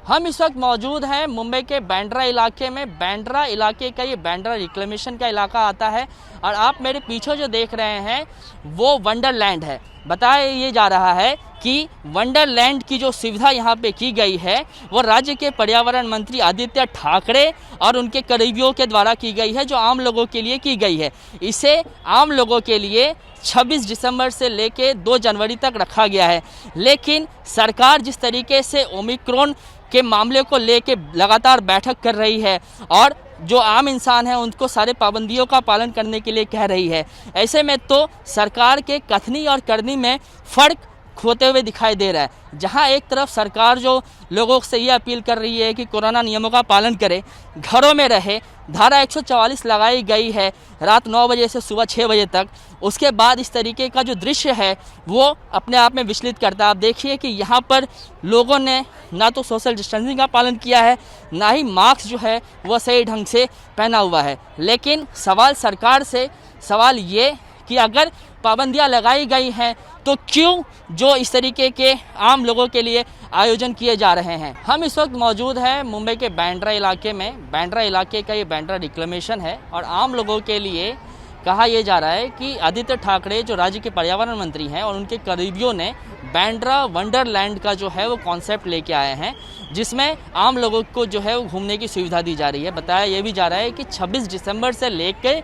हम इस वक्त मौजूद हैं मुंबई के बांद्रा इलाके में। बांद्रा इलाके का ये बांद्रा रिक्लेमेशन का इलाका आता है और आप मेरे पीछे जो देख रहे हैं वो वंडरलैंड है। बताया ये जा रहा है कि वंडरलैंड की जो सुविधा यहाँ पे की गई है वो राज्य के पर्यावरण मंत्री आदित्य ठाकरे और उनके करीबियों के द्वारा की गई है, जो आम लोगों के लिए की गई है। इसे आम लोगों के लिए 26 दिसंबर से लेके 2 जनवरी तक रखा गया है। लेकिन सरकार जिस तरीके से ओमिक्रॉन के मामले को लेके लगातार बैठक कर रही है और जो आम इंसान है उनको सारे पाबंदियों का पालन करने के लिए कह रही है, ऐसे में तो सरकार के कथनी और करनी में फ़र्क होते हुए दिखाई दे रहा है। जहां एक तरफ सरकार जो लोगों से ये अपील कर रही है कि कोरोना नियमों का पालन करें, घरों में रहे, धारा 144 लगाई गई है रात 9 बजे से सुबह 6 बजे तक। उसके बाद इस तरीके का जो दृश्य है वो अपने आप में विचलित करता है। आप देखिए कि यहाँ पर लोगों ने ना तो सोशल डिस्टेंसिंग का पालन किया है, ना ही मास्क जो है वह सही ढंग से पहना हुआ है। लेकिन सवाल सरकार से सवाल ये कि अगर पाबंदियां लगाई गई हैं तो क्यों जो इस तरीके के आम लोगों के लिए आयोजन किए जा रहे हैं। हम इस वक्त मौजूद हैं मुंबई के बांद्रा इलाके में। बांद्रा इलाके का ये बांद्रा रिक्लेमेशन है और आम लोगों के लिए कहा यह जा रहा है कि आदित्य ठाकरे जो राज्य के पर्यावरण मंत्री हैं और उनके करीबियों ने बांद्रा वंडरलैंड का जो है वो कॉन्सेप्ट लेके आए हैं, जिसमें आम लोगों को जो है वो घूमने की सुविधा दी जा रही है। बताया ये भी जा रहा है कि 26 दिसंबर से लेकर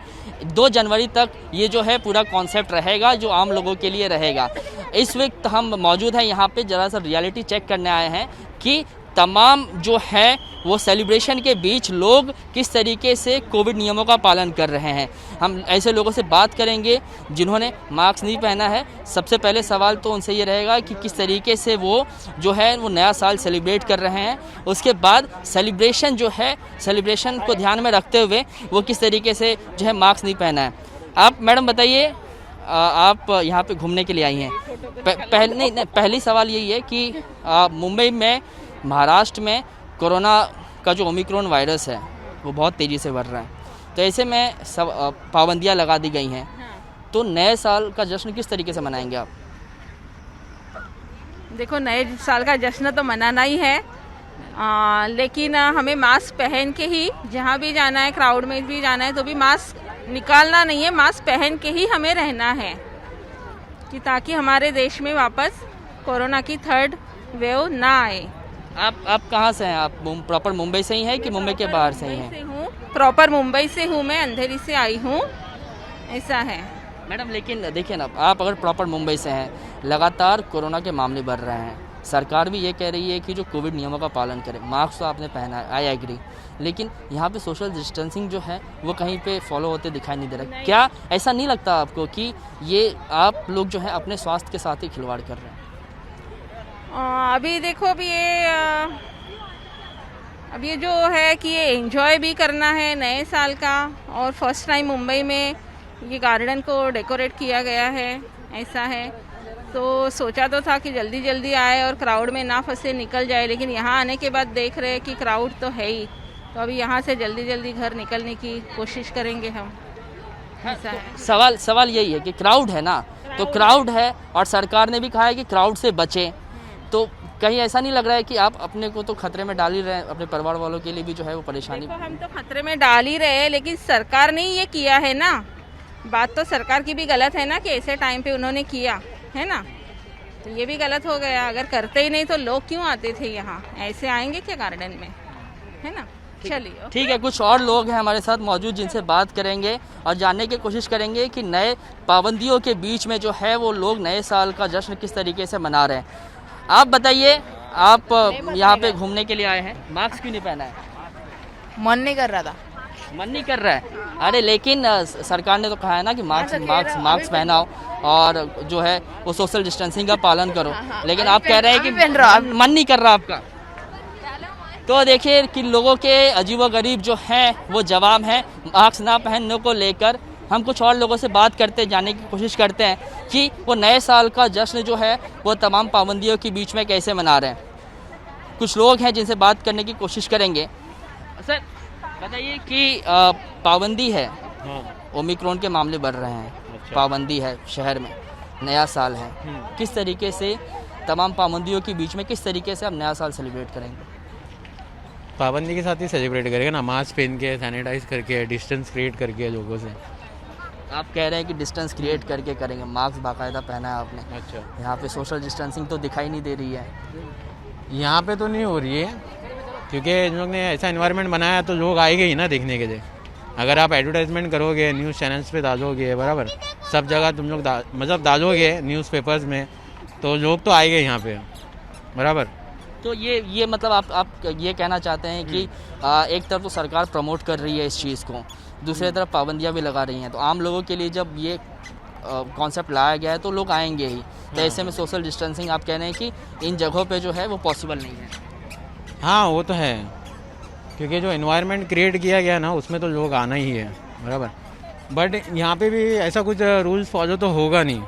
2 जनवरी तक ये जो है पूरा कॉन्सेप्ट रहेगा, जो आम लोगों के लिए रहेगा। इस वक्त हम मौजूद हैं यहाँ पे, ज़रा सा रियलिटी चेक करने आए हैं कि तमाम जो है वो सेलिब्रेशन के बीच लोग किस तरीके से कोविड नियमों का पालन कर रहे हैं। हम ऐसे लोगों से बात करेंगे जिन्होंने मास्क नहीं पहना है। सबसे पहले सवाल तो उनसे ये रहेगा कि किस तरीके से वो जो है वो नया साल सेलिब्रेट कर रहे हैं। उसके बाद सेलिब्रेशन जो है, सेलिब्रेशन को ध्यान में रखते हुए वो किस तरीके से जो है मास्क नहीं पहना है। आप मैडम बताइए, आप यहाँ पे घूमने के लिए आई हैं। पहली सवाल यही है कि मुंबई में, महाराष्ट्र में कोरोना का जो ओमिक्रॉन वायरस है वो बहुत तेज़ी से बढ़ रहा है, तो ऐसे में सब पाबंदियां लगा दी गई हैं। तो नए साल का जश्न किस तरीके से मनाएंगे आप? देखो, नए साल का जश्न तो मनाना ही है, लेकिन हमें मास्क पहन के ही जहाँ भी जाना है, क्राउड में भी जाना है तो भी मास्क निकालना नहीं है, मास्क पहन के ही हमें रहना है कि ताकि हमारे देश में वापस कोरोना की 3rd वेव ना आए। आप कहाँ से हैं? आप प्रॉपर मुंबई से ही हैं कि मुंबई के बाहर से ही हैं? प्रॉपर मुंबई से हूँ, मैं अंधेरी से आई हूँ, ऐसा है। मैडम लेकिन देखिए ना, आप अगर प्रॉपर मुंबई से हैं, लगातार कोरोना के मामले बढ़ रहे हैं, सरकार भी ये कह रही है कि जो कोविड नियमों का पालन करें। मास्क तो आपने पहना है, आई एग्री, लेकिन यहाँ पे सोशल डिस्टेंसिंग जो है वो कहीं पे फॉलो होते दिखाई नहीं दे रहा। क्या ऐसा नहीं लगता आपको कि ये आप लोग जो है अपने स्वास्थ्य के साथ ही खिलवाड़ कर रहे हैं? अभी देखो, अब ये जो है कि ये एंजॉय भी करना है नए साल का, और फर्स्ट टाइम मुंबई में ये गार्डन को डेकोरेट किया गया है, ऐसा है। तो सोचा तो था कि जल्दी जल्दी आए और क्राउड में ना फंसे, निकल जाए, लेकिन यहाँ आने के बाद देख रहे हैं कि क्राउड तो है ही, तो अभी यहाँ से जल्दी जल्दी घर निकलने की कोशिश करेंगे हम, ऐसा है। सवाल यही है कि क्राउड है ना, तो क्राउड है और सरकार ने भी कहा है कि क्राउड से बचें, तो कहीं ऐसा नहीं लग रहा है कि आप अपने को तो खतरे में डाल ही रहे हैं, अपने परिवार वालों के लिए भी जो है वो परेशानी? देखो, हम तो खतरे में डाल ही रहे हैं, लेकिन सरकार ने ये किया है ना, बात तो सरकार की भी गलत है ना कि ऐसे टाइम पे उन्होंने किया है ना, तो ये भी गलत हो गया। अगर करते ही नहीं तो लोग क्यों आते थे यहाँ? ऐसे आएंगे क्या गार्डन में, है ना? चलिए, ठीक है। कुछ और लोग हैं हमारे साथ मौजूद जिनसे बात करेंगे और जानने की कोशिश करेंगे कि नए पाबंदियों के बीच में जो है वो लोग नए साल का जश्न किस तरीके से मना रहे हैं। आप बताइए, आप यहाँ पे घूमने के लिए आए हैं, मास्क क्यों नहीं पहना है? मन नहीं कर रहा था। मन नहीं कर रहा है? अरे लेकिन सरकार ने तो कहा है ना कि मास्क पहनाओ और जो है वो सोशल डिस्टेंसिंग का पालन करो, लेकिन आप कह रहे हैं कि मन नहीं कर रहा आपका। तो देखिए कि लोगों के अजीबोगरीब जो हैं वो जवाब हैं मास्क ना पहनने को लेकर। हम कुछ और लोगों से बात करते जानने की कोशिश करते हैं कि वो नए साल का जश्न जो है वो तमाम पाबंदियों के बीच में कैसे मना रहे हैं। कुछ लोग हैं जिनसे बात करने की कोशिश करेंगे। सर बताइए कि पाबंदी है, ओमिक्रॉन के मामले बढ़ रहे हैं, पाबंदी है शहर में, नया साल है, किस तरीके से तमाम पाबंदियों के बीच में किस तरीके से आप नया साल सेलिब्रेट करेंगे? पाबंदी के साथ ही सेलिब्रेट करेंगे ना, मास्क पहन के, सैनिटाइज करके, डिस्टेंस क्रिएट करके लोगों से। आप कह रहे हैं कि डिस्टेंस क्रिएट करके करेंगे, मास्क बाकायदा पहना है आपने। अच्छा, यहाँ पे सोशल डिस्टेंसिंग तो दिखाई नहीं दे रही है। यहाँ पे तो नहीं हो रही है, क्योंकि इन लोग ने ऐसा इन्वायरमेंट बनाया है तो लोग आएंगे ही ना देखने के लिए। अगर आप एडवर्टाइजमेंट करोगे, न्यूज़ चैनल्स पे डालोगे, बराबर सब जगह तुम लोग मतलब डालोगे न्यूज़पेपर्स में, तो लोग तो आएंगे यहाँ पे, बराबर। तो ये मतलब आप ये कहना चाहते हैं कि एक तरफ तो सरकार प्रमोट कर रही है इस चीज़ को, दूसरी तरफ पाबंदियां भी लगा रही हैं, तो आम लोगों के लिए जब ये कॉन्सेप्ट लाया गया है तो लोग आएंगे ही। तो ऐसे में सोशल डिस्टेंसिंग आप कह रहे हैं कि इन जगहों पे जो है वो पॉसिबल नहीं है। हाँ वो तो है, क्योंकि जो इन्वायरमेंट क्रिएट किया गया ना उसमें तो लोग आना ही है, बराबर। बट यहाँ पे भी ऐसा कुछ रूल्स फॉलो तो होगा नहीं,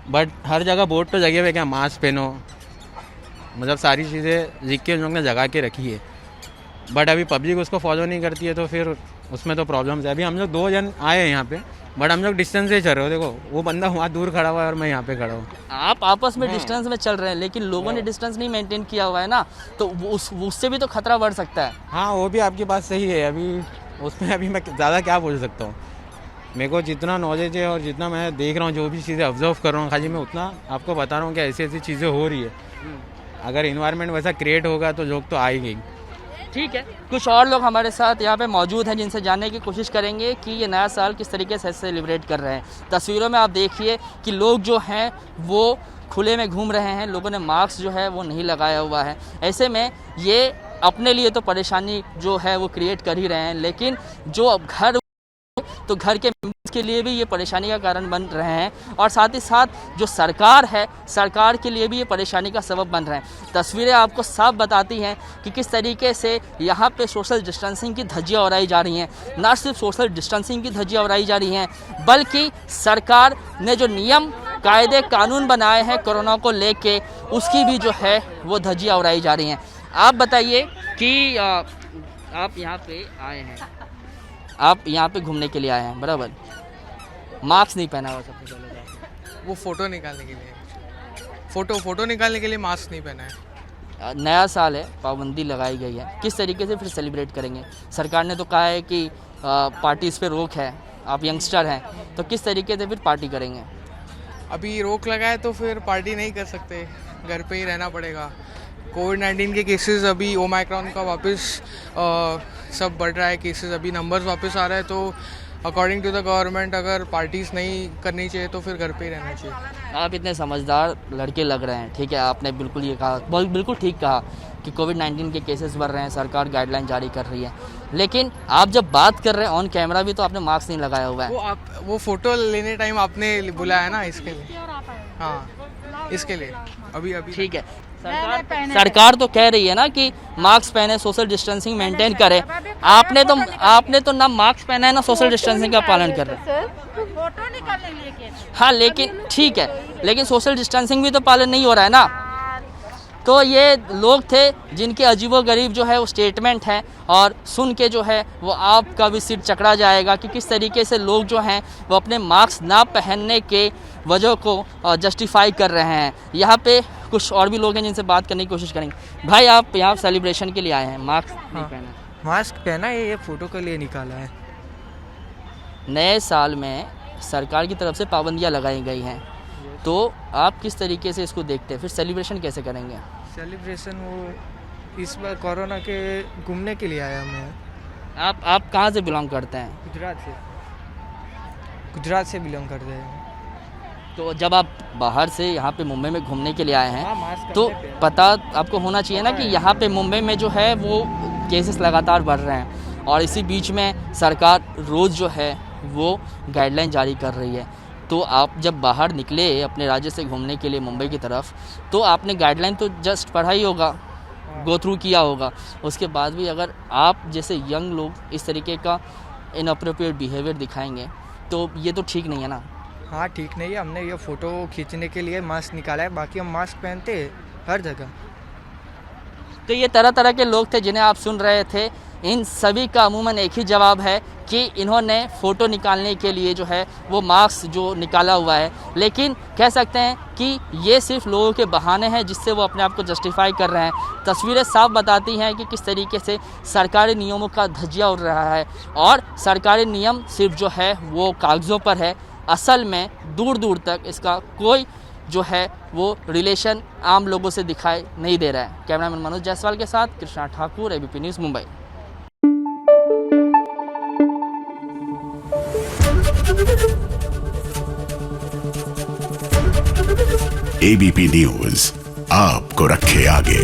बट हर जगह बोर्ड तो लगे हुए क्या मास्क पहनो, मतलब सारी चीज़ें लिख के उन लोग ने जगा के रखी है। बट अभी पब्लिक उसको फॉलो नहीं करती है तो फिर उसमें तो प्रॉब्लम्स है। अभी हम लोग 2 जन आए हैं यहाँ पे, बट हम लोग डिस्टेंस से चल रहे हो, देखो वो बंदा वहाँ दूर खड़ा हुआ है और मैं यहाँ पे खड़ा हूँ। आप आपस में डिस्टेंस में चल रहे हैं, लेकिन लोगों ने डिस्टेंस नहीं मेंटेन किया हुआ है ना, तो उससे भी तो खतरा बढ़ सकता है। हाँ वो भी आपकी बात सही है। अभी उसमें अभी मैं ज़्यादा क्या बोल सकता हूँ, मेरे को जितना नॉलेज है और जितना मैं देख रहा हूँ, जो भी चीज़ें ऑब्जर्व कर रहा हूँ, खाली मैं उतना आपको बता रहा हूँ कि ऐसी ऐसी चीज़ें हो रही है। अगर इन्वायरमेंट वैसा क्रिएट होगा तो लोग तो आएंगे। ठीक है, कुछ और लोग हमारे साथ यहाँ पे मौजूद हैं जिनसे जानने की कोशिश करेंगे कि ये नया साल किस तरीके से सेलिब्रेट कर रहे हैं। तस्वीरों में आप देखिए कि लोग जो हैं वो खुले में घूम रहे हैं, लोगों ने मास्क जो है वो नहीं लगाया हुआ है। ऐसे में ये अपने लिए तो परेशानी जो है वो क्रिएट कर ही रहे हैं, लेकिन जो घर के मेंबर्स के लिए भी ये परेशानी का कारण बन रहे हैं, और साथ ही साथ जो सरकार है, सरकार के लिए भी ये परेशानी का सबब बन रहे हैं। तस्वीरें आपको साफ बताती हैं कि किस तरीके से यहाँ पे सोशल डिस्टेंसिंग की धज्जियाँ उड़ाई जा रही हैं। ना सिर्फ सोशल डिस्टेंसिंग की धज्जियाँ उड़ाई जा रही हैं, बल्कि सरकार ने जो नियम कायदे कानून बनाए हैं कोरोना को लेके, उसकी भी जो है वो धज्जियाँ उड़ाई जा रही हैं। आप बताइए कि आप यहाँ पे आए हैं, आप यहाँ पे घूमने के लिए आए हैं, बराबर, मास्क नहीं पहना हुआ सबसे पहले तो। वो फ़ोटो निकालने के लिए फ़ोटो निकालने के लिए मास्क नहीं पहना है। नया साल है, पाबंदी लगाई गई है, किस तरीके से फिर सेलिब्रेट करेंगे? सरकार ने तो कहा है कि पार्टीज़ पे रोक है, आप यंगस्टर हैं तो किस तरीके से फिर पार्टी करेंगे? अभी रोक लगा है तो फिर पार्टी नहीं कर सकते, घर पे ही रहना पड़ेगा। कोविड-19 के केसेस अभी ओमाइक्रॉन का वापस सब बढ़ रहा है, केसेस अभी नंबर्स वापस आ रहा है, तो अकॉर्डिंग टू द गवर्नमेंट अगर पार्टीज़ नहीं करनी चाहिए तो फिर घर पे ही रहना चाहिए। आप इतने समझदार लड़के लग रहे हैं, ठीक है, आपने बिल्कुल ये कहा, बिल्कुल ठीक कहा कि कोविड-19 के केसेस बढ़ रहे हैं, सरकार गाइडलाइन जारी कर रही है, लेकिन आप जब बात कर रहे हैं ऑन कैमरा भी तो आपने मास्क नहीं लगाया हुआ है। वो फ़ोटो लेने टाइम आपने बुलाया ना, इसके लिए। हाँ, इसके लिए अभी ठीक है, सरकार तो कह रही है ना कि मास्क पहने, सोशल डिस्टेंसिंग मेंटेन करें। आपने तो ना मास्क पहना है ना सोशल डिस्टेंसिंग का पालन कर रहे हैं। फोटो निकालने के लिए। हाँ लेकिन ठीक है, लेकिन सोशल डिस्टेंसिंग भी तो पालन नहीं हो रहा है ना। तो ये लोग थे जिनके अजीबोगरीब जो है वो स्टेटमेंट है, और सुन के जो है वो आपका भी सिर चकरा जाएगा कि किस तरीके से लोग जो हैं वो अपने मास्क ना पहनने के वजह को जस्टिफाई कर रहे हैं। यहाँ पे कुछ और भी लोग हैं जिनसे बात करने की कोशिश करेंगे। भाई आप यहाँ सेलिब्रेशन के लिए आए हैं, मास्क नहीं पहना? मास्क पहना है, ये फ़ोटो के लिए निकाला है। नए साल में सरकार की तरफ से पाबंदियाँ लगाई गई हैं, तो आप किस तरीके से इसको देखते हैं? फिर सेलिब्रेशन कैसे करेंगे? सेलिब्रेशन वो इस बार कोरोना के घूमने के लिए आया मैं। आप कहाँ से बिलोंग करते हैं? गुजरात से बिलोंग करते हैं। तो जब आप बाहर से यहाँ पे मुंबई में घूमने के लिए आए हैं, मास्क तो पता आपको होना चाहिए ना कि यहाँ पे मुंबई में जो है वो केसेस लगातार बढ़ रहे हैं, और इसी बीच में सरकार रोज़ जो है वो गाइडलाइन जारी कर रही है। तो आप जब बाहर निकले अपने राज्य से घूमने के लिए मुंबई की तरफ, तो आपने गाइडलाइन तो जस्ट पढ़ा ही होगा, गो थ्रू किया होगा, उसके बाद भी अगर आप जैसे यंग लोग इस तरीके का इनअप्रोप्रिएट बिहेवियर दिखाएंगे तो ये तो ठीक नहीं है ना। हाँ ठीक नहीं है, हमने ये फ़ोटो खींचने के लिए मास्क निकाला है, बाकी हम मास्क पहनते हैं हर जगह। तो ये तरह तरह के लोग थे जिन्हें आप सुन रहे थे इन सभी का अमूमन एक ही जवाब है कि इन्होंने फ़ोटो निकालने के लिए जो है वो मास्क जो निकाला हुआ है, लेकिन कह सकते हैं कि ये सिर्फ लोगों के बहाने हैं जिससे वो अपने आप को जस्टिफाई कर रहे हैं। तस्वीरें साफ बताती हैं कि किस तरीके से सरकारी नियमों का धज्जिया उड़ रहा है और सरकारी नियम सिर्फ जो है वो कागज़ों पर है, असल में दूर दूर तक इसका कोई जो है वो रिलेशन आम लोगों से दिखाई नहीं दे रहा है। कैमरामैन मनोज जायसवाल के साथ Krishna Thakur, ABP news, Mumbai. ABP news आपको रखे आगे।